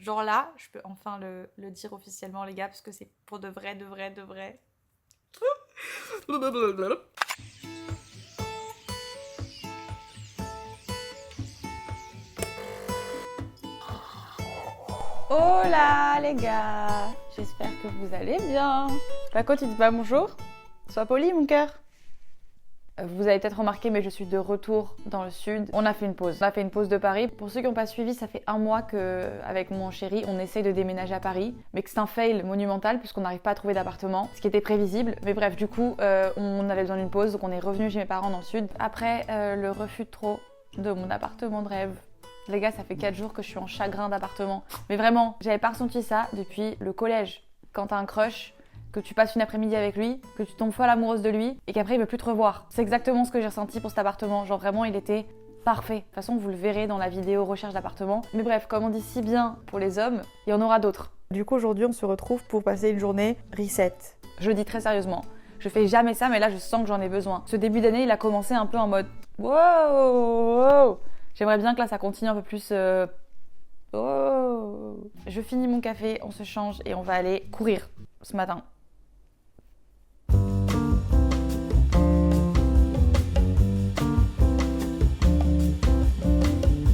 Genre là, je peux enfin le dire officiellement les gars, parce que c'est pour de vrai, de vrai, de vrai. Hola les gars, j'espère que vous allez bien. Paco, tu dis pas bonjour? Sois poli mon cœur. Vous avez peut-être remarqué, mais je suis de retour dans le sud. On a fait une pause. On a fait une pause de Paris. Pour ceux qui n'ont pas suivi, ça fait un mois qu'avec mon chéri, on essaye de déménager à Paris. Mais que c'est un fail monumental puisqu'on n'arrive pas à trouver d'appartement. Ce qui était prévisible. Mais bref, du coup, on avait besoin d'une pause. Donc on est revenu chez mes parents dans le sud. Après le refus de trop de mon appartement de rêve. Les gars, ça fait 4 jours que je suis en chagrin d'appartement. Mais vraiment, j'avais pas ressenti ça depuis le collège. Quand t'as un crush, que tu passes une après-midi avec lui, que tu tombes folle amoureuse de lui et qu'après il veut plus te revoir. C'est exactement ce que j'ai ressenti pour cet appartement. Genre vraiment, il était parfait. De toute façon, vous le verrez dans la vidéo recherche d'appartement. Mais bref, comme on dit si bien pour les hommes, il y en aura d'autres. Du coup, aujourd'hui, on se retrouve pour passer une journée reset. Je le dis très sérieusement. Je fais jamais ça, mais là, je sens que j'en ai besoin. Ce début d'année, il a commencé un peu en mode wow, wow. J'aimerais bien que là, ça continue un peu plus. Oh. Je finis mon café, on se change et on va aller courir ce matin.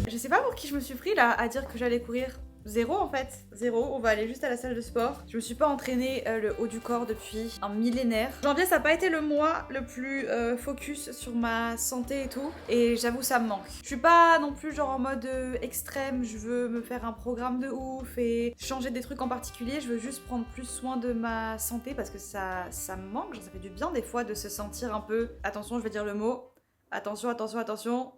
Je sais pas pour qui je me suis pris là à dire que j'allais courir. Zéro en fait, zéro. On va aller juste à la salle de sport. Je me suis pas entraînée le haut du corps depuis un millénaire. Janvier, ça a pas été le mois le plus focus sur ma santé et tout. Et j'avoue, ça me manque. Je suis pas non plus genre en mode extrême. Je veux me faire un programme de ouf et changer des trucs en particulier. Je veux juste prendre plus soin de ma santé parce que ça me manque. Genre, ça fait du bien des fois de se sentir un peu. Attention, je vais dire le mot. Attention, attention, attention.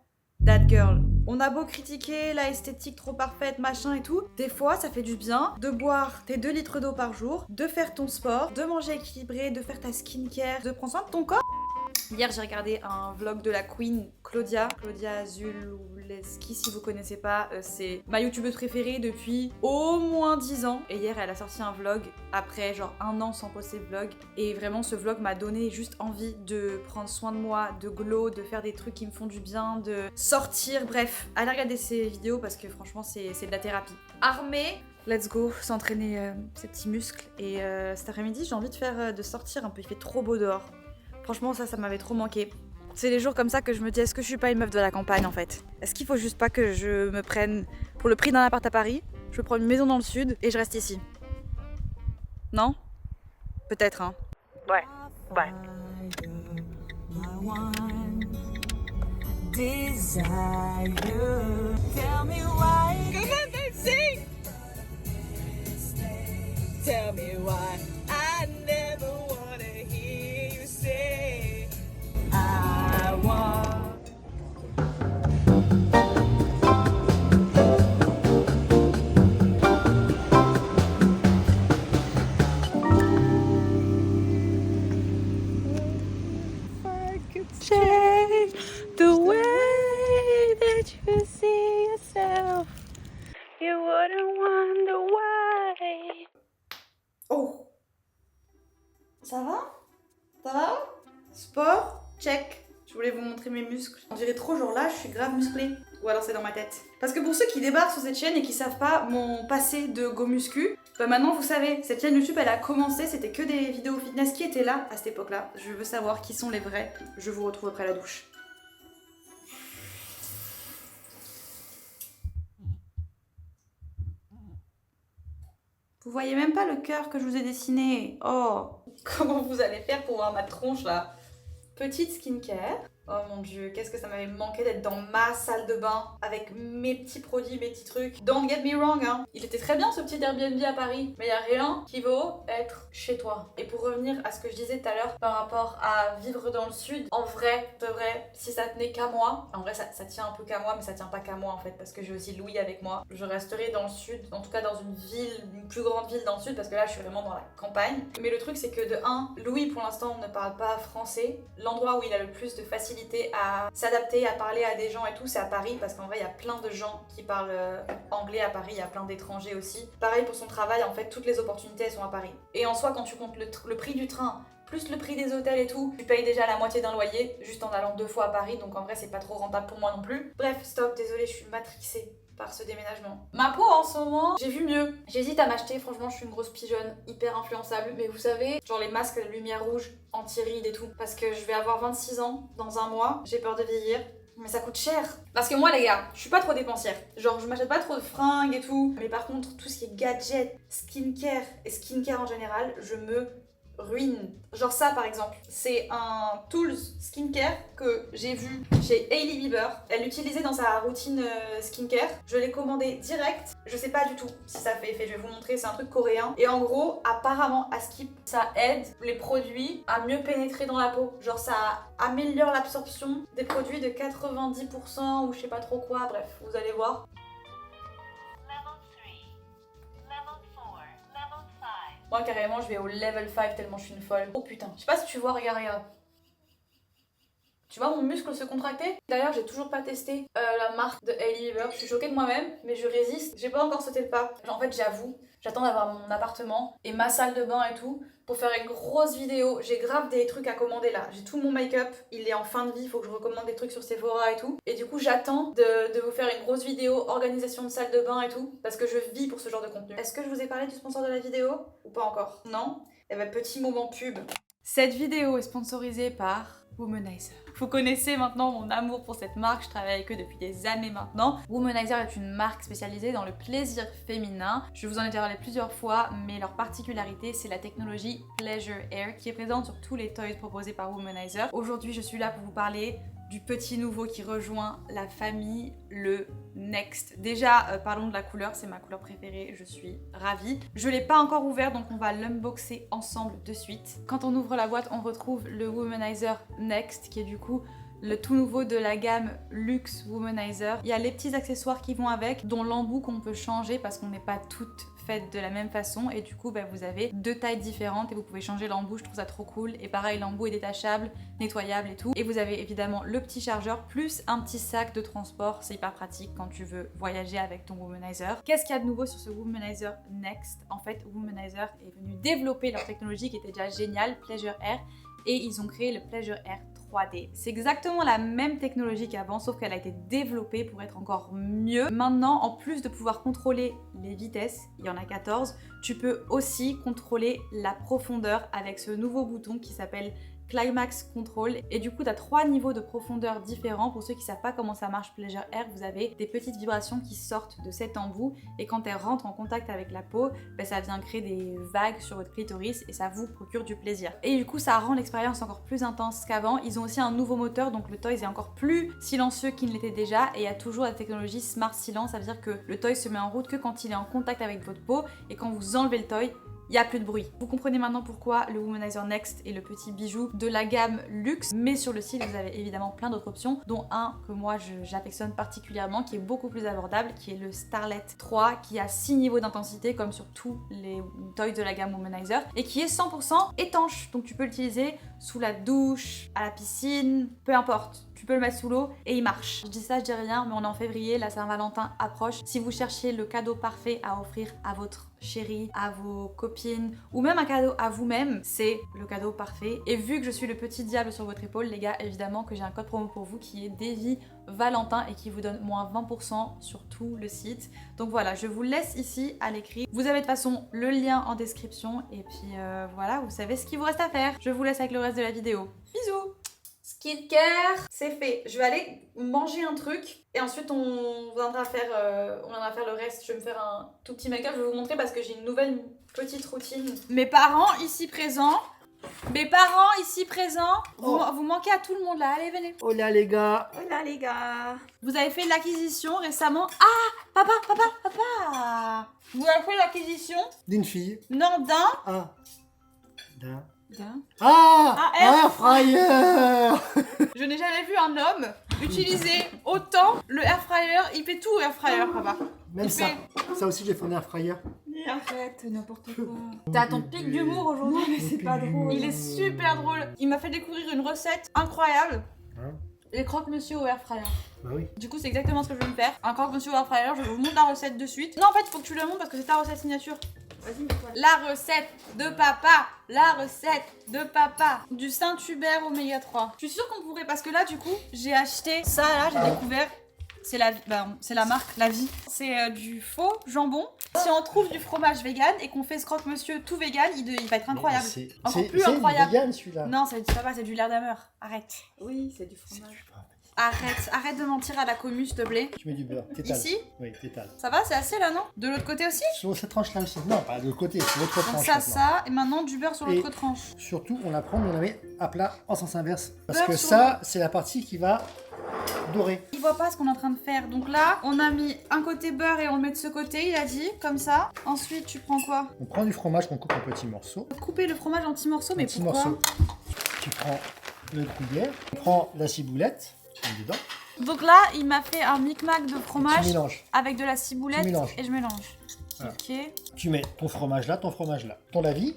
That girl. On a beau critiquer la esthétique trop parfaite, machin et tout, des fois ça fait du bien de boire tes 2 litres d'eau par jour, de faire ton sport, de manger équilibré, de faire ta skincare, de prendre soin de ton corps. Hier, j'ai regardé un vlog de la queen Claudia Zulewski, si vous connaissez pas, c'est ma youtubeuse préférée depuis au moins 10 ans. Et hier, elle a sorti un vlog après genre 1 an sans poster de vlog. Et vraiment, ce vlog m'a donné juste envie de prendre soin de moi, de glow, de faire des trucs qui me font du bien, de sortir. Bref, allez regarder ces vidéos parce que franchement, c'est de la thérapie. Armée, let's go, s'entraîner ses petits muscles. Et cet après-midi, j'ai envie de sortir un peu. Il fait trop beau dehors. Franchement, ça m'avait trop manqué. C'est les jours comme ça que je me dis, est-ce que je suis pas une meuf de la campagne en fait? Est-ce qu'il faut juste pas que je me prenne, pour le prix d'un appart à Paris, je prends une maison dans le sud et je reste ici? Non? Peut-être, hein. Ouais, ouais. Tell me why I never wanna hear you say I want. Change the way that you see yourself. You wouldn't wonder why. Oh! Ça va? Ça va? Sport? Check. Je voulais vous montrer mes muscles. On dirait trop genre là, je suis grave musclée. Ou alors c'est dans ma tête. Parce que pour ceux qui débarquent sur cette chaîne et qui savent pas mon passé de go muscu, bah maintenant vous savez, cette chaîne YouTube elle a commencé, c'était que des vidéos fitness. Qui étaient là à cette époque-là? Je veux savoir qui sont les vrais. Je vous retrouve après la douche. Vous voyez même pas le cœur que je vous ai dessiné. Oh, comment vous allez faire pour voir ma tronche là? Petite skincare. Oh mon dieu, qu'est-ce que ça m'avait manqué d'être dans ma salle de bain avec mes petits produits, mes petits trucs. Don't get me wrong, hein. Il était très bien ce petit Airbnb à Paris, mais il y a rien qui vaut être chez toi. Et pour revenir à ce que je disais tout à l'heure par rapport à vivre dans le sud, en vrai, de vrai, si ça tenait qu'à moi, en vrai ça tient un peu qu'à moi, mais ça tient pas qu'à moi en fait, parce que j'ai aussi Louis avec moi. Je resterai dans le sud, en tout cas dans une ville, une plus grande ville dans le sud, parce que là je suis vraiment dans la campagne. Mais le truc c'est que de 1, Louis pour l'instant ne parle pas français. L'endroit où il a le plus de facilité à s'adapter, à parler à des gens et tout, c'est à Paris, parce qu'en vrai il y a plein de gens qui parlent anglais à Paris, il y a plein d'étrangers aussi. Pareil pour son travail, en fait toutes les opportunités elles sont à Paris. Et en soi quand tu comptes le prix du train, plus le prix des hôtels et tout, tu payes déjà la moitié d'un loyer juste en allant 2 fois à Paris, donc en vrai c'est pas trop rentable pour moi non plus. Bref, stop, désolée, je suis matrixée. par ce déménagement. Ma peau en ce moment, j'ai vu mieux. J'hésite à m'acheter, franchement je suis une grosse pigeonne, hyper influençable. Mais vous savez, genre les masques à lumière rouge, anti-rides et tout. Parce que je vais avoir 26 ans dans un mois, j'ai peur de vieillir. Mais ça coûte cher. Parce que moi les gars, je suis pas trop dépensière. Genre je m'achète pas trop de fringues et tout. Mais par contre, tout ce qui est gadget, skincare et skincare en général, je me ruine. Genre ça par exemple, c'est un Tools skincare que j'ai vu chez Hailey Bieber. Elle l'utilisait dans sa routine skincare. Je l'ai commandé direct. Je sais pas du tout si ça fait effet, je vais vous montrer, c'est un truc coréen. Et en gros, apparemment à Skip, ça aide les produits à mieux pénétrer dans la peau. Genre ça améliore l'absorption des produits de 90% ou je sais pas trop quoi, bref, vous allez voir. Moi carrément je vais au level 5 tellement je suis une folle. Oh putain, je sais pas si tu vois, regarde. Tu vois mon muscle se contracter? D'ailleurs j'ai toujours pas testé la marque de Hailey Bieber. Je suis choquée de moi-même mais je résiste. J'ai pas encore sauté le pas. En fait j'avoue, j'attends d'avoir mon appartement et ma salle de bain et tout pour faire une grosse vidéo. J'ai grave des trucs à commander là. J'ai tout mon make-up, il est en fin de vie, il faut que je recommande des trucs sur Sephora et tout. Et du coup j'attends de vous faire une grosse vidéo, organisation de salle de bain et tout, parce que je vis pour ce genre de contenu. Est-ce que je vous ai parlé du sponsor de la vidéo? Ou pas encore? Non? Eh ben petit moment pub. Cette vidéo est sponsorisée par Womanizer. Vous connaissez maintenant mon amour pour cette marque, je travaille avec eux depuis des années maintenant. Womanizer est une marque spécialisée dans le plaisir féminin. Je vous en ai déjà parlé plusieurs fois, mais leur particularité c'est la technologie Pleasure Air qui est présente sur tous les toys proposés par Womanizer. Aujourd'hui je suis là pour vous parler du petit nouveau qui rejoint la famille, le Next. Déjà, parlons de la couleur, c'est ma couleur préférée, je suis ravie. Je l'ai pas encore ouvert, donc on va l'unboxer ensemble de suite. Quand on ouvre la boîte, on retrouve le Womanizer Next, qui est du coup le tout nouveau de la gamme Luxe Womanizer. Il y a les petits accessoires qui vont avec, dont l'embout qu'on peut changer parce qu'on n'est pas toutes faites de la même façon et du coup vous avez deux tailles différentes et vous pouvez changer l'embout, je trouve ça trop cool. Et pareil, l'embout est détachable, nettoyable et tout. Et vous avez évidemment le petit chargeur plus un petit sac de transport, c'est hyper pratique quand tu veux voyager avec ton Womanizer. Qu'est-ce qu'il y a de nouveau sur ce Womanizer Next? En fait, Womanizer est venu développer leur technologie qui était déjà géniale, Pleasure Air, et ils ont créé le Pleasure Air 3D. C'est exactement la même technologie qu'avant, sauf qu'elle a été développée pour être encore mieux. Maintenant, en plus de pouvoir contrôler les vitesses, il y en a 14, tu peux aussi contrôler la profondeur avec ce nouveau bouton qui s'appelle Climax Control. Et du coup, tu as 3 niveaux de profondeur différents. Pour ceux qui ne savent pas comment ça marche Pleasure Air, vous avez des petites vibrations qui sortent de cet embout et quand elles rentrent en contact avec la peau, ça vient créer des vagues sur votre clitoris et ça vous procure du plaisir. Et du coup, ça rend l'expérience encore plus intense qu'avant. Ils ont aussi un nouveau moteur, donc le toy est encore plus silencieux qu'il ne l'était déjà et il y a toujours la technologie Smart Silence. Ça veut dire que le toy se met en route que quand il est en contact avec votre peau et quand vous enlevez le toy, il n'y a plus de bruit. Vous comprenez maintenant pourquoi le Womanizer Next est le petit bijou de la gamme luxe. Mais sur le site, vous avez évidemment plein d'autres options, dont un que moi j'affectionne particulièrement, qui est beaucoup plus abordable, qui est le Starlet 3, qui a 6 niveaux d'intensité, comme sur tous les toys de la gamme Womanizer, et qui est 100% étanche. Donc tu peux l'utiliser sous la douche, à la piscine, peu importe. Tu peux le mettre sous l'eau et il marche. Je dis ça, je dis rien, mais on est en février, la Saint-Valentin approche. Si vous cherchiez le cadeau parfait à offrir à votre chérie, à vos copines, ou même un cadeau à vous-même, c'est le cadeau parfait. Et vu que je suis le petit diable sur votre épaule, les gars, évidemment que j'ai un code promo pour vous qui est Davy Valentin et qui vous donne moins 20% sur tout le site. Donc voilà, je vous laisse ici à l'écrit. Vous avez de toute façon le lien en description et puis voilà, vous savez ce qu'il vous reste à faire. Je vous laisse avec le reste de la vidéo. Bisous! Skincare, c'est fait. Je vais aller manger un truc et ensuite on viendra faire le reste. Je vais me faire un tout petit make-up. Je vais vous montrer parce que j'ai une nouvelle petite routine. Mes parents ici présents. Vous manquez à tout le monde là. Allez, venez. Hola les gars. Hola les gars. Vous avez fait l'acquisition récemment. Ah, papa. Vous avez fait l'acquisition D'une fille. Non, d'un. D'un. Ah, air fryer. Je n'ai jamais vu un homme utiliser autant le air fryer. Il fait tout air fryer, papa. Même ça. Ça aussi j'ai fait un air fryer. Arrête, n'importe quoi. T'as ton pic d'humour aujourd'hui. Non, mais c'est pas drôle. Il est super drôle. Il m'a fait découvrir une recette incroyable. Hein? Les croque-monsieur au air fryer. Bah oui. Du coup, c'est exactement ce que je vais me faire. Un croque-monsieur au air fryer. Je vous montre la recette de suite. Non, en fait, il faut que tu le montres parce que c'est ta recette signature. Vas-y, mets-toi. La recette de papa. Du Saint-Hubert Oméga 3. Je suis sûre qu'on pourrait, parce que là, du coup, j'ai acheté ça, là, j'ai découvert c'est la marque La Vie. C'est du faux jambon. Si on trouve du fromage vegan et qu'on fait ce croque-monsieur tout vegan, il va être incroyable. Encore plus incroyable. C'est vegan celui-là. Non, ça dit pas, c'est du Leerdammer. Arrête. Oui, c'est du fromage. Arrête de mentir à la commu, s'il te plaît. Tu mets du beurre. T'étales. Ici? Oui, t'étales. Ça va, c'est assez là, non? De l'autre côté aussi? Sur cette tranche-là aussi. Non, pas de l'autre côté, c'est l'autre Donc tranche. ça, maintenant. ça, et maintenant du beurre sur Et- l'autre tranche. Surtout, on la prend, on la met à plat en sens inverse. Parce Beurre que sur ça, c'est la partie qui va dorer. Il voit pas ce qu'on est en train de faire. Donc là, on a mis un côté beurre et on le met de ce côté, il a dit, comme ça. Ensuite, tu prends quoi? On prend du fromage qu'on coupe en petits morceaux. Couper le fromage en petits morceaux, mais Petits pourquoi? morceaux. Tu prends le gruyère, tu prends la ciboulette, tu mets dedans, Donc là, il m'a fait un micmac de tu fromage mélanges. avec de la ciboulette Tu mélanges. et je mélange. Voilà. Ok. Tu mets ton fromage là, ton la vie.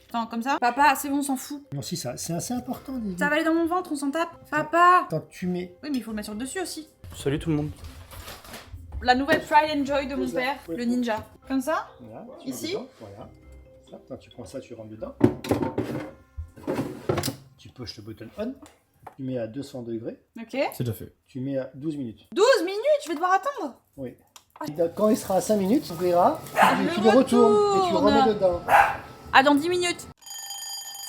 Attends, comme ça. Papa, c'est bon, on s'en fout. Non, si, ça, c'est assez important. Lily. Ça va aller dans mon ventre, on s'en tape. Papa! Quand tu mets. Oui, mais il faut le mettre sur le dessus aussi. Salut tout le monde. La nouvelle Pride and Joy de mon Pose là. père, Oui, le pose. ninja. Comme ça? Voilà, tu Ici. rentres dedans, voilà. Ça, quand tu prends ça, tu rentres dedans. Tu pushes le button on. Tu mets à 200 degrés. Ok. C'est déjà fait. Tu mets à 12 minutes. 12 minutes, je vais devoir attendre. Oui. Et donc, quand il sera à 5 minutes, tu ouvriras, le tu le retournes et tu retourne. remets dedans. Ah, dans 10 minutes.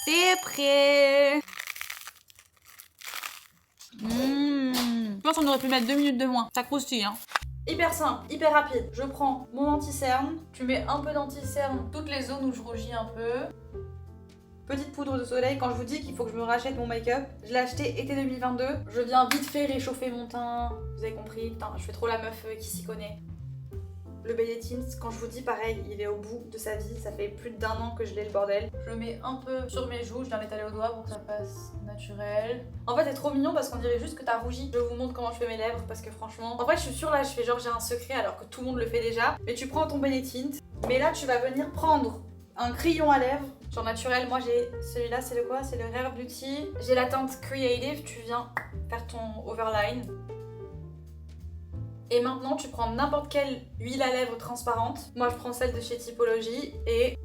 C'est prêt. Je pense qu'on aurait pu mettre 2 minutes de moins. Ça croustille, hein. Hyper simple, hyper rapide. Je prends mon anti-cerne. Tu mets un peu d'anti-cerne toutes les zones où je rougis un peu. Petite poudre de soleil. Quand je vous dis qu'il faut que je me rachète mon make-up, je l'ai acheté été 2022. Je viens vite fait réchauffer mon teint. Vous avez compris. Putain, je fais trop la meuf qui s'y connaît. Le Bailey Tint, quand je vous dis pareil, il est au bout de sa vie. Ça fait plus d'1 an que je l'ai le bordel. Je le mets un peu sur mes joues. Je viens l'étaler au doigt pour que ça fasse naturel. En fait, c'est trop mignon parce qu'on dirait juste que t'as rougi. Je vous montre comment je fais mes lèvres parce que franchement... En fait, je suis sûre là, je fais genre j'ai un secret alors que tout le monde le fait déjà. Mais tu prends ton Bailey Tint. Mais là, tu vas venir prendre un crayon à lèvres. Genre naturel, moi j'ai celui-là, c'est le quoi? C'est le Rare Beauty. J'ai la teinte Creative, tu viens faire ton overline. Et maintenant tu prends n'importe quelle huile à lèvres transparente. Moi je prends celle de chez Typologie et...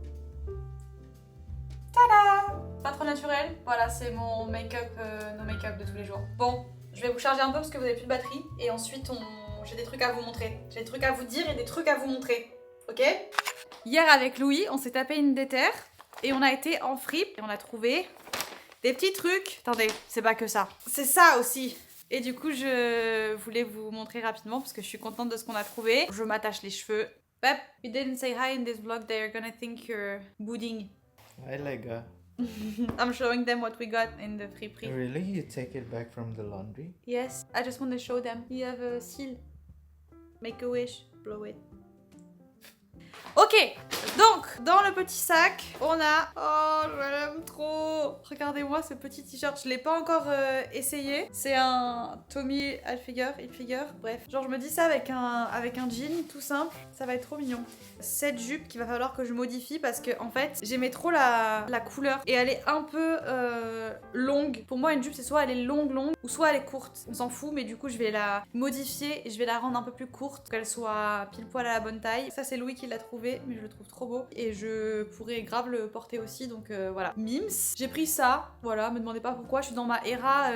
Tada! Pas trop naturel. Voilà, c'est mon make-up, nos make-up de tous les jours. Bon, je vais vous charger un peu parce que vous avez plus de batterie. Et ensuite j'ai des trucs à vous montrer. J'ai des trucs à vous dire et des trucs à vous montrer. Ok? Hier avec Louis, on s'est tapé une déterre. Et on a été en fripe et on a trouvé des petits trucs. Attendez, c'est pas que ça. C'est ça aussi. Et du coup, je voulais vous montrer rapidement parce que je suis contente de ce qu'on a trouvé. Je m'attache les cheveux. Pep, you didn't say hi in this vlog. They're gonna think you're bouding. Hi, Lega. I'm showing them what we got in the friperie. Really? You take it back from the laundry? Yes, I just want to show them. You have a seal. Make a wish, blow it. Ok, donc dans le petit sac, on a... Oh, je l'aime trop. Regardez-moi ce petit t-shirt, je l'ai pas encore essayé. C'est un Tommy Hilfiger, bref. Genre je me dis ça avec un jean tout simple, ça va être trop mignon. Cette jupe qu'il va falloir que je modifie parce que en fait, j'aimais trop la couleur et elle est un peu longue. Pour moi une jupe c'est soit elle est longue ou soit elle est courte. On s'en fout mais du coup je vais la modifier et je vais la rendre un peu plus courte pour qu'elle soit pile poil à la bonne taille. Ça c'est Louis qui l'a trouvé mais je le trouve trop beau et je pourrais grave le porter aussi donc voilà. Mims, j'ai pris ça, voilà, me demandez pas pourquoi, je suis dans ma era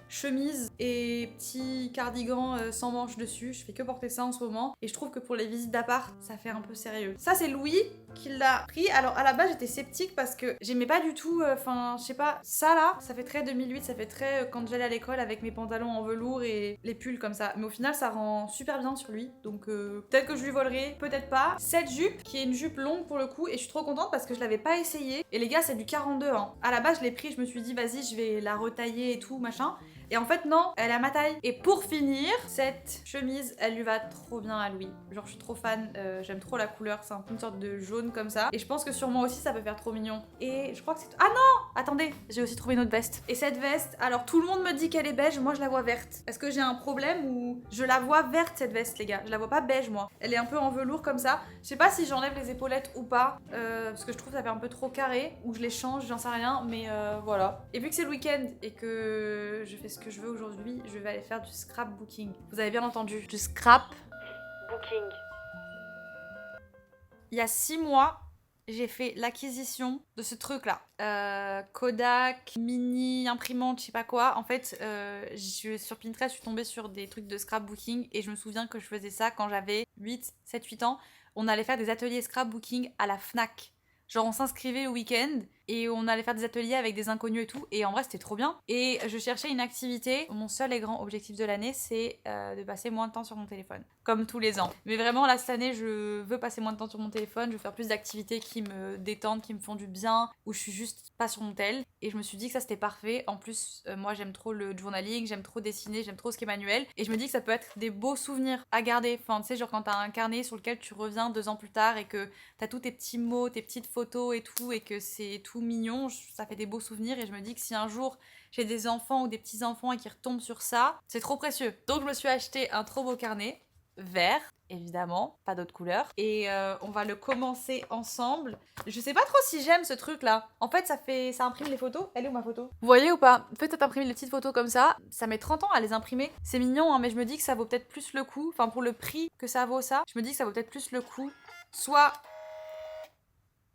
chemise et petit cardigan sans manches dessus, je fais que porter ça en ce moment et je trouve que pour les visites d'appart ça fait un peu sérieux. Ça c'est Louis qui l'a pris, alors à la base j'étais sceptique parce que j'aimais pas du tout, enfin je sais pas, ça là, ça fait très 2008, ça fait très quand j'allais à l'école avec mes pantalons en velours et les pulls comme ça, mais au final ça rend super bien sur lui, donc peut-être que je lui volerai, peut-être pas. Cette jupe qui est une jupe longue pour le coup et je suis trop contente parce que je l'avais pas essayé et les gars c'est du 42 hein. À la base je l'ai pris, je me suis dit vas-y je vais la retailler et tout machin. Et en fait non, elle est à ma taille. Et pour finir, cette chemise, elle lui va trop bien à Louis. Genre je suis trop fan, j'aime trop la couleur, c'est un peu une sorte de jaune comme ça. Et je pense que sur moi aussi ça peut faire trop mignon. Et je crois que c'est... Ah non! Attendez, j'ai aussi trouvé une autre veste. Et cette veste, alors tout le monde me dit qu'elle est beige, moi je la vois verte. Est-ce que j'ai un problème ou... Je la vois verte cette veste les gars, je la vois pas beige moi. Elle est un peu en velours comme ça. Je sais pas si j'enlève les épaulettes ou pas, parce que je trouve que ça fait un peu trop carré, ou je les change, j'en sais rien, mais voilà. Et vu que c'est le week-end et que je fais ce que je veux aujourd'hui, je vais aller faire du scrapbooking. Vous avez bien entendu, du scrapbooking. Il y a 6 mois, j'ai fait l'acquisition de ce truc-là. Kodak, mini, imprimante, je sais pas quoi. En fait, sur Pinterest, je suis tombée sur des trucs de scrapbooking et je me souviens que je faisais ça quand j'avais 7-8 ans. On allait faire des ateliers scrapbooking à la Fnac. Genre on s'inscrivait le week-end et on allait faire des ateliers avec des inconnus et tout. Et en vrai c'était trop bien. Et je cherchais une activité. Mon seul et grand objectif de l'année c'est de passer moins de temps sur mon téléphone. Comme tous les ans. Mais vraiment là cette année je veux passer moins de temps sur mon téléphone. Je veux faire plus d'activités qui me détendent, qui me font du bien. Où je suis juste pas sur mon tel. Et je me suis dit que ça c'était parfait. En plus moi j'aime trop le journaling. J'aime trop dessiner. J'aime trop ce qui est manuel. Et je me dis que ça peut être des beaux souvenirs à garder. Enfin tu sais genre quand t'as un carnet sur lequel tu reviens 2 ans plus tard. Et que t'as tous tes petits mots, tes petites photos et tout. Et que c'est tout mignon, ça fait des beaux souvenirs et je me dis que si un jour j'ai des enfants ou des petits-enfants et qu'ils retombent sur ça, c'est trop précieux. Donc je me suis acheté un trop beau carnet, vert, évidemment, pas d'autre couleur, et on va le commencer ensemble. Je sais pas trop si j'aime ce truc-là. En fait, ça imprime les photos. Elle est où ma photo? Vous voyez ou pas? Faites imprimer les petites photos comme ça. Ça met 30 ans à les imprimer. C'est mignon, hein, mais je me dis que ça vaut peut-être plus le coup. Enfin, pour le prix que ça vaut ça, je me dis que ça vaut peut-être plus le coup. Soit...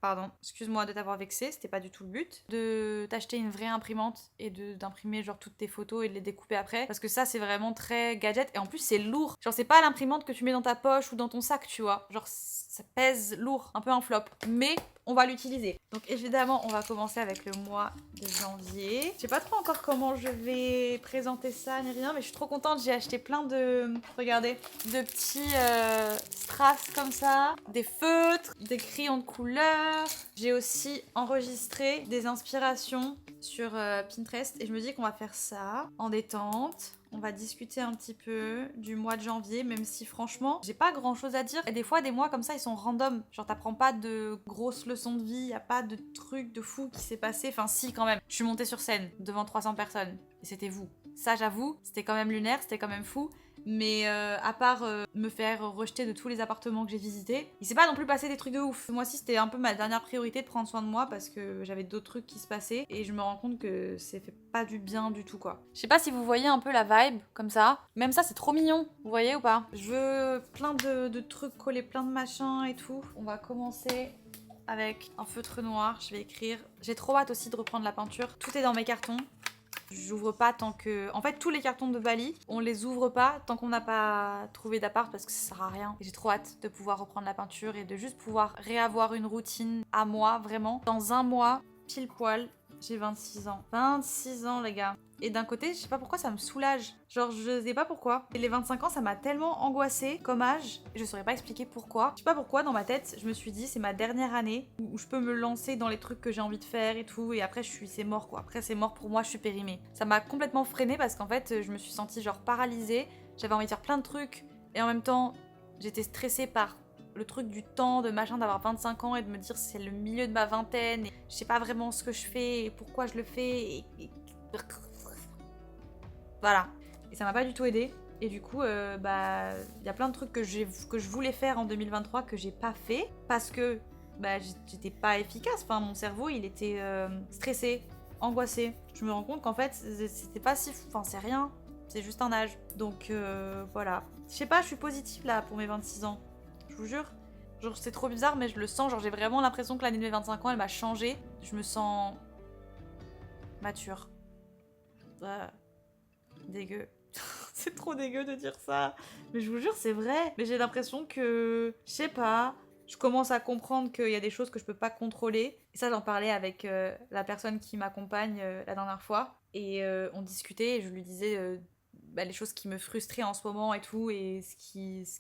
Pardon, excuse-moi de t'avoir vexé, c'était pas du tout le but. De t'acheter une vraie imprimante et d'imprimer genre toutes tes photos et de les découper après. Parce que ça, c'est vraiment très gadget. Et en plus, c'est lourd. Genre, c'est pas l'imprimante que tu mets dans ta poche ou dans ton sac, tu vois. Genre, ça pèse lourd, un peu un flop. Mais on va l'utiliser. Donc évidemment, on va commencer avec le mois de janvier. Je sais pas trop encore comment je vais présenter ça ni rien, mais je suis trop contente. J'ai acheté plein de, regardez, de petits strass comme ça, des feutres, des crayons de couleur. J'ai aussi enregistré des inspirations sur Pinterest et je me dis qu'on va faire ça en détente. On va discuter un petit peu du mois de janvier, même si franchement, j'ai pas grand chose à dire. Et des fois, des mois comme ça, ils sont random. Genre, t'apprends pas de grosses leçons de vie, y a pas de truc de fou qui s'est passé. Enfin, si, quand même. Je suis montée sur scène devant 300 personnes. Et c'était vous. Ça, j'avoue, c'était quand même lunaire, c'était quand même fou. Mais à part me faire rejeter de tous les appartements que j'ai visités, il s'est pas non plus passé des trucs de ouf. Moi aussi, c'était un peu ma dernière priorité de prendre soin de moi parce que j'avais d'autres trucs qui se passaient et je me rends compte que c'est fait pas du bien du tout quoi. Je sais pas si vous voyez un peu la vibe comme ça. Même ça, c'est trop mignon. Vous voyez ou pas? Je veux plein de trucs collés, plein de machins et tout. On va commencer avec un feutre noir. Je vais écrire. J'ai trop hâte aussi de reprendre la peinture. Tout est dans mes cartons. J'ouvre pas tant que... En fait, tous les cartons de Bali, on les ouvre pas tant qu'on n'a pas trouvé d'appart parce que ça sert à rien. J'ai trop hâte de pouvoir reprendre la peinture et de juste pouvoir réavoir une routine à moi, vraiment. Dans un mois, pile poil, j'ai 26 ans. 26 ans, les gars. Et d'un côté, je sais pas pourquoi ça me soulage. Genre, je sais pas pourquoi. Et les 25 ans, ça m'a tellement angoissée comme âge. Je saurais pas expliquer pourquoi. Je sais pas pourquoi, dans ma tête, je me suis dit, c'est ma dernière année où je peux me lancer dans les trucs que j'ai envie de faire et tout. Et après, c'est mort, quoi. Après, c'est mort pour moi, je suis périmée. Ça m'a complètement freinée parce qu'en fait, je me suis sentie genre paralysée. J'avais envie de faire plein de trucs. Et en même temps, j'étais stressée par le truc du temps, de machin, d'avoir 25 ans et de me dire c'est le milieu de ma vingtaine. Et je sais pas vraiment ce que je fais et pourquoi je le fais. Voilà. Et ça m'a pas du tout aidé. Et du coup, il y a plein de trucs que je voulais faire en 2023 que j'ai pas fait parce que j'étais pas efficace. Enfin, mon cerveau, il était stressé, angoissé. Je me rends compte qu'en fait, c'était pas si... Enfin, c'est rien. C'est juste un âge. Donc, voilà. Je sais pas, je suis positive là pour mes 26 ans. Je vous jure. Genre, c'est trop bizarre, mais je le sens. Genre, j'ai vraiment l'impression que l'année de mes 25 ans, elle m'a changé. Je me sens mature. Dégueu. C'est trop dégueu de dire ça. Mais je vous jure, c'est vrai. Mais j'ai l'impression que... Je sais pas. Je commence à comprendre qu'il y a des choses que je peux pas contrôler. Et ça, j'en parlais avec la personne qui m'accompagne la dernière fois. Et on discutait et je lui disais les choses qui me frustraient en ce moment et tout. Et ce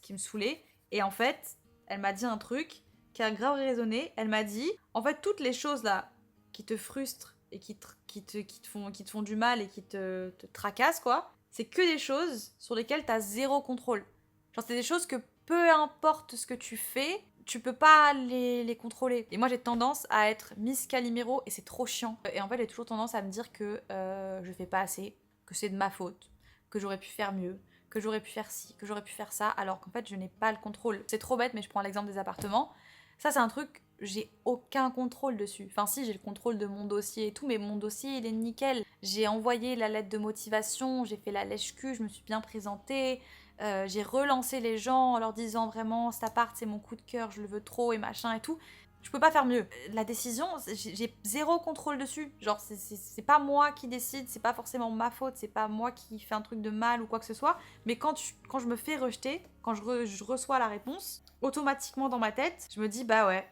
qui me saoulait. Et en fait, elle m'a dit un truc qui a grave résonné. Elle m'a dit, en fait, toutes les choses là qui te frustrent et qui te font du mal et qui te tracassent, quoi, c'est que des choses sur lesquelles t'as zéro contrôle. Genre, c'est des choses que peu importe ce que tu fais, tu peux pas les contrôler. Et moi, j'ai tendance à être Miss Calimero et c'est trop chiant. Et en fait, j'ai toujours tendance à me dire que je fais pas assez, que c'est de ma faute, que j'aurais pu faire mieux, que j'aurais pu faire ci, que j'aurais pu faire ça, alors qu'en fait, je n'ai pas le contrôle. C'est trop bête, mais je prends l'exemple des appartements. Ça, c'est un truc, j'ai aucun contrôle dessus. Enfin si, j'ai le contrôle de mon dossier et tout, mais mon dossier, il est nickel. J'ai envoyé la lettre de motivation, j'ai fait la lèche-cul, je me suis bien présentée, j'ai relancé les gens en leur disant vraiment, cet appart, c'est mon coup de cœur, je le veux trop et machin et tout. Je peux pas faire mieux. La décision, j'ai zéro contrôle dessus. Genre, c'est pas moi qui décide, c'est pas forcément ma faute, c'est pas moi qui fais un truc de mal ou quoi que ce soit. Mais quand je me fais rejeter, quand je reçois la réponse, automatiquement dans ma tête, je me dis, bah ouais,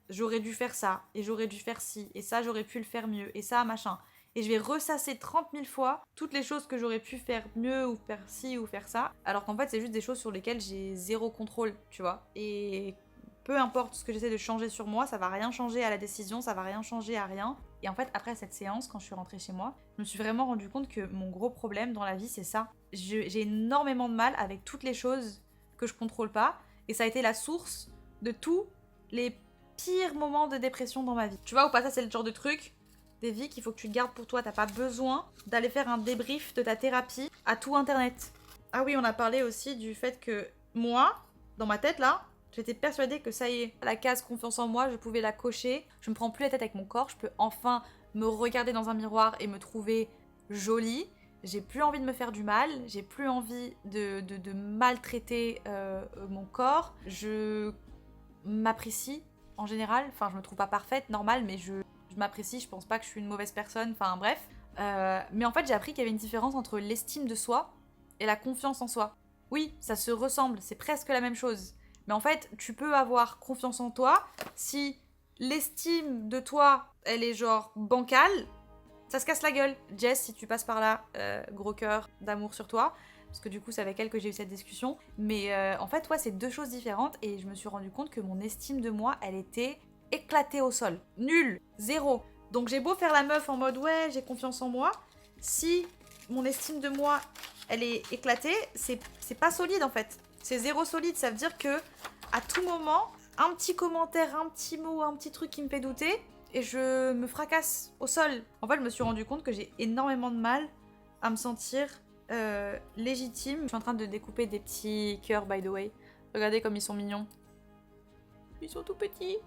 j'aurais dû faire ça, et j'aurais dû faire ci, et ça, j'aurais pu le faire mieux, et ça, machin. Et je vais ressasser 30 000 fois toutes les choses que j'aurais pu faire mieux, ou faire ci, ou faire ça. Alors qu'en fait, c'est juste des choses sur lesquelles j'ai zéro contrôle, tu vois. Et peu importe ce que j'essaie de changer sur moi, ça va rien changer à la décision, ça va rien changer à rien. Et en fait, après cette séance, quand je suis rentrée chez moi, je me suis vraiment rendu compte que mon gros problème dans la vie, c'est ça. J'ai énormément de mal avec toutes les choses que je contrôle pas. Et ça a été la source de tous les pires moments de dépression dans ma vie. Tu vois ou pas, ça c'est le genre de truc, des vies qu'il faut que tu te gardes pour toi. T'as pas besoin d'aller faire un débrief de ta thérapie à tout internet. Ah oui, on a parlé aussi du fait que moi, dans ma tête là, j'étais persuadée que ça y est, la case confiance en moi, je pouvais la cocher. Je me prends plus la tête avec mon corps, je peux enfin me regarder dans un miroir et me trouver jolie. J'ai plus envie de me faire du mal, j'ai plus envie de maltraiter mon corps. Je m'apprécie en général, enfin je me trouve pas parfaite, normal, mais je m'apprécie, je pense pas que je suis une mauvaise personne, enfin bref. Mais en fait j'ai appris qu'il y avait une différence entre l'estime de soi et la confiance en soi. Oui, ça se ressemble, c'est presque la même chose. Mais en fait, tu peux avoir confiance en toi si l'estime de toi, elle est genre bancale, ça se casse la gueule. Jess, si tu passes par là, gros cœur d'amour sur toi, parce que du coup, c'est avec elle que j'ai eu cette discussion. Mais en fait, ouais, c'est deux choses différentes et je me suis rendu compte que mon estime de moi, elle était éclatée au sol. Nulle, zéro. Donc j'ai beau faire la meuf en mode ouais, j'ai confiance en moi, si mon estime de moi, elle est éclatée, c'est pas solide en fait. C'est zéro solide, ça veut dire que à tout moment, un petit commentaire, un petit mot, un petit truc qui me fait douter, et je me fracasse au sol. En fait, je me suis rendu compte que j'ai énormément de mal à me sentir légitime. Je suis en train de découper des petits cœurs, by the way. Regardez comme ils sont mignons. Ils sont tout petits.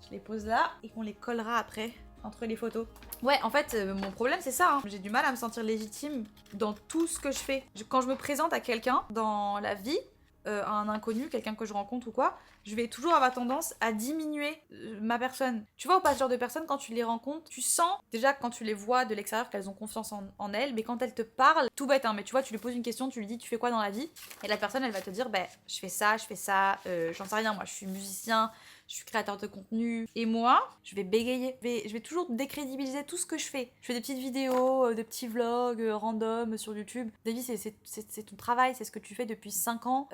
Je les pose là et on les collera après entre les photos. Ouais, en fait, mon problème, c'est ça. Hein. J'ai du mal à me sentir légitime dans tout ce que je fais. Quand je me présente à quelqu'un dans la vie, à un inconnu, quelqu'un que je rencontre ou quoi, je vais toujours avoir tendance à diminuer ma personne. Tu vois ou pas, ce genre de personnes, quand tu les rencontres, tu sens, déjà quand tu les vois de l'extérieur, qu'elles ont confiance en elles, mais quand elles te parlent, tout bête, hein, mais tu vois, tu lui poses une question, tu lui dis tu fais quoi dans la vie, et la personne, elle va te dire, bah, je fais ça, j'en sais rien, moi, je suis musicien, je suis créateur de contenu, et moi, je vais bégayer, je vais toujours décrédibiliser tout ce que je fais. Je fais des petites vidéos, des petits vlogs random sur YouTube. David, c'est ton travail, c'est ce que tu fais depuis 5 ans,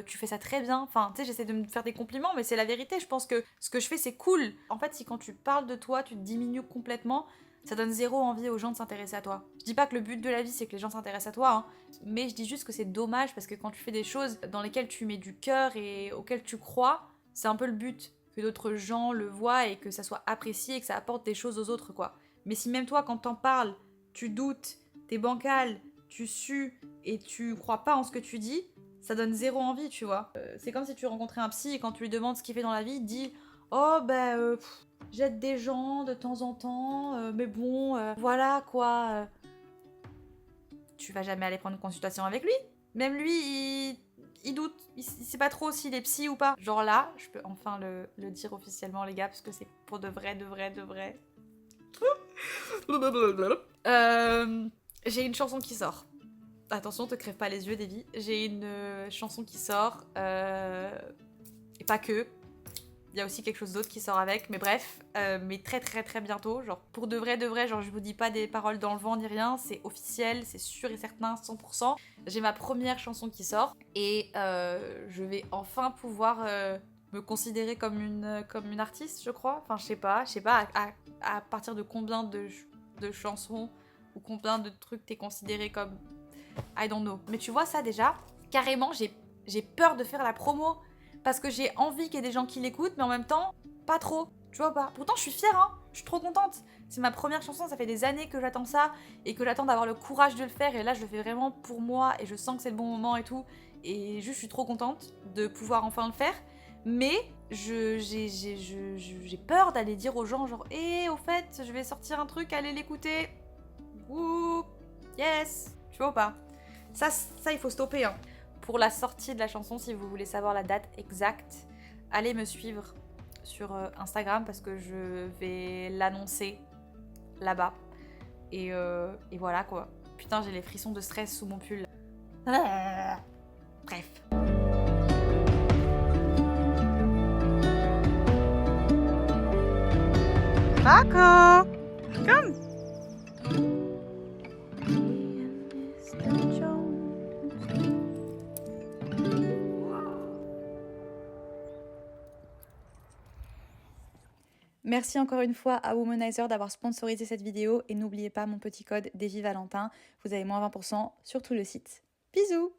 tu fais ça très bien, enfin, tu sais, j'essaie de me faire des compliments, mais c'est la vérité, je pense que ce que je fais, c'est cool. En fait, si quand tu parles de toi, tu te diminues complètement, ça donne zéro envie aux gens de s'intéresser à toi. Je dis pas que le but de la vie, c'est que les gens s'intéressent à toi, hein, mais je dis juste que c'est dommage, parce que quand tu fais des choses dans lesquelles tu mets du cœur et auxquelles tu crois, c'est un peu le but. Que d'autres gens le voient et que ça soit apprécié et que ça apporte des choses aux autres, quoi. Mais si même toi, quand t'en parles, tu doutes, t'es bancal, tu sues et tu crois pas en ce que tu dis, ça donne zéro envie, tu vois. C'est comme si tu rencontrais un psy et quand tu lui demandes ce qu'il fait dans la vie, il dit « Oh, j'aide des gens de temps en temps, mais bon, voilà, quoi. » Tu vas jamais aller prendre une consultation avec lui. Même lui, il doute, il sait pas trop s'il est psy ou pas. Genre là, je peux enfin le dire officiellement, les gars, parce que c'est pour de vrai. J'ai une chanson qui sort. Attention, te crève pas les yeux, Davy. J'ai une chanson qui sort, et pas que. Il y a aussi quelque chose d'autre qui sort avec, mais bref, mais très bientôt, genre pour de vrai, genre je vous dis pas des paroles dans le vent ni rien, c'est officiel, c'est sûr et certain, 100%. J'ai ma première chanson qui sort, et je vais enfin pouvoir me considérer comme une artiste, je crois. Enfin, je sais pas à partir de combien de chansons ou combien de trucs t'es considéré comme... I don't know. Mais tu vois ça déjà, carrément, j'ai peur de faire la promo. Parce que j'ai envie qu'il y ait des gens qui l'écoutent, mais en même temps, pas trop. Tu vois pas. Pourtant, je suis fière, hein. Je suis trop contente. C'est ma première chanson, ça fait des années que j'attends ça, et que j'attends d'avoir le courage de le faire, et là, je le fais vraiment pour moi, et je sens que c'est le bon moment et tout. Et juste, je suis trop contente de pouvoir enfin le faire. Mais j'ai peur d'aller dire aux gens, genre, au fait, je vais sortir un truc, allez l'écouter. Ouh, yes. Tu vois ou pas. Ça, il faut stopper, hein. Pour la sortie de la chanson, si vous voulez savoir la date exacte, allez me suivre sur Instagram parce que je vais l'annoncer là-bas. Et voilà quoi. Putain, j'ai les frissons de stress sous mon pull. Bref. Marco! Come! Merci encore une fois à Womanizer d'avoir sponsorisé cette vidéo et n'oubliez pas mon petit code Davy Valentin, vous avez moins 20% sur tout le site. Bisous!